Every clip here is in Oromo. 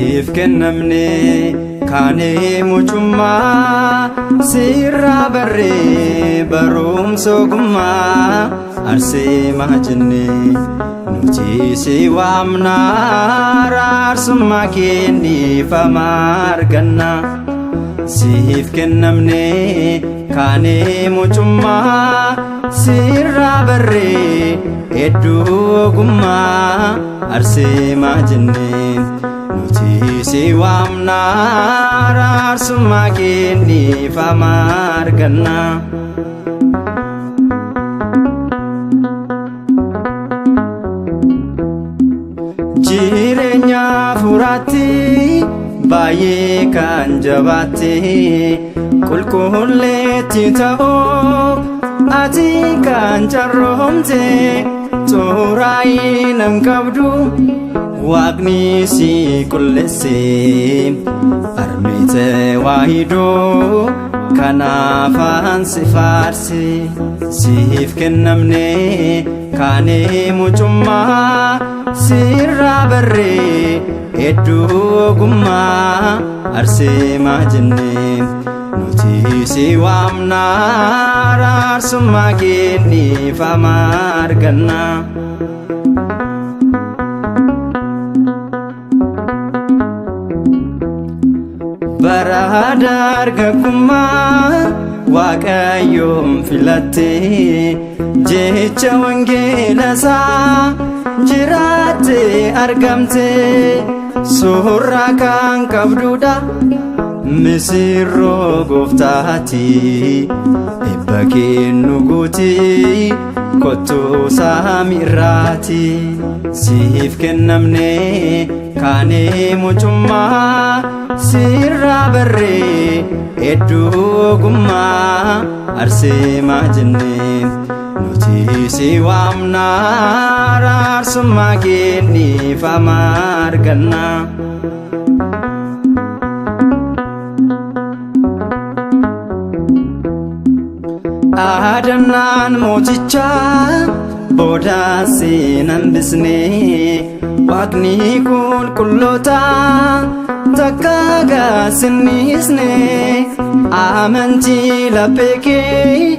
siif kennamne kaanee mucummaa sirraa barree barumsa ogummaa Arseemaa jennee nuti si waamna araarsummaa kennifamaa arganna siif kennamne kaanee mucummaa sirraa barree hedduu ogummaa Arseemaa jennee nuti si waamna araarsummaa kennifamaa arganna jireenya furaatti baay'ee kan jabaatte qulqulleetti ta'uu ati kan carroomte xuraa'ii nam qabdu waaqni si qulleesse armee tewahido kanaafan si faarse siif kennamne kaanee mucummaa sirraa barree hedduu ogummaa Arseemaa jennee nuti si waamna araarsummaa kennifamaa arganna bara dargaggummaa Waaqayyoon filatte jecha wangeelasaa jiraatte argamte suuraa kan qabdudha misirroo gooftaati eebba kennu guuti kottuu saamirraati siif kennamne kaanee mucummaa sirraa barree hedduu ogummaa Arseemaa jennee nuti si waamna araarsummaa kennifamaa arganna aadamnaan mootichaa boodaan seenan bisnee waaqni qulqulloota takka gaasinnisne amantii laphee kee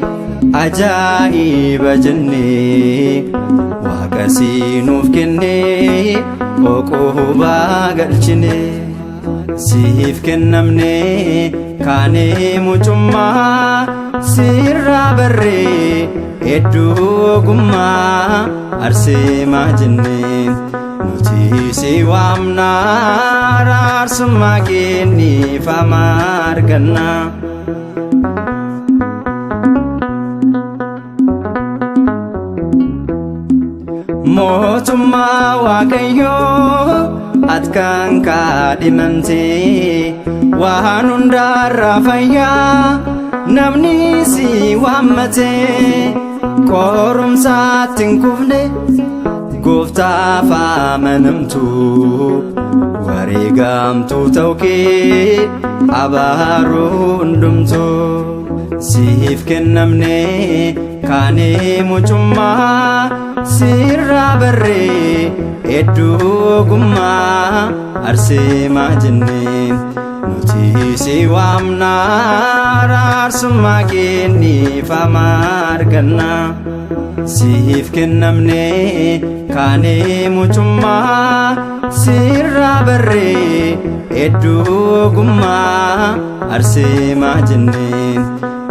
ajaa'iba jennee waaqa siinuuf kennee oqoobaa galchine siif kennamne kaanee mucummaa sirraa barree hedduu ogummaa Arseemaa jennee nuti si waamna araarsummaa kennifamaa arganna mootummaa Waaqayyoo ati kan kaadhimamte waan hundarraa fayyaa namni si waammate qorumsaatti hin kufne gooftaaf amanamtu wareegamtuu ta'uu kee abaaruu hundumtu siif kennamne kaanee mucummaa sirraa barree hedduu ogummaa Arseemaa jennee nuti si waamna araarsummaa kennifamaa arganna siif kennamne kaanee mucummaa sirraa barree hedduu ogummaa Arseemaa jennee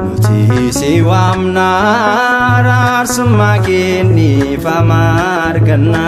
nuti si waamna araarsummaa kennifamaa arganna